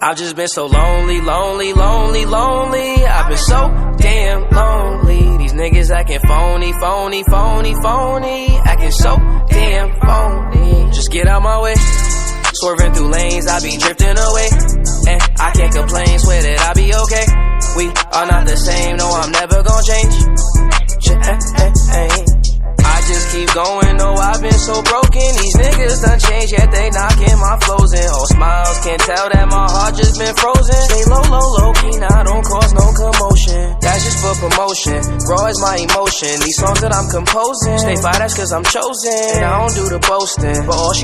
I've just been so lonely, lonely, lonely, lonely. I've been so damn lonely. These niggas acting phony, phony, phony, phony. Acting so damn phony. Just get out my way. Swerving through lanes, I be drifting away. And I can't complain, swear that I be okay. We are not the same, no, I'm never gonna change. I just keep going, no, I've been so broken. These niggas done changed, yet they knocking my flows in. All smiles, can't tell that my heart just been frozen. Stay low, low, low key, now don't cause no commotion. That's just for promotion, raw is my emotion. These songs that I'm composing, stay fire, that's cause I'm chosen. I don't do the boasting, but all she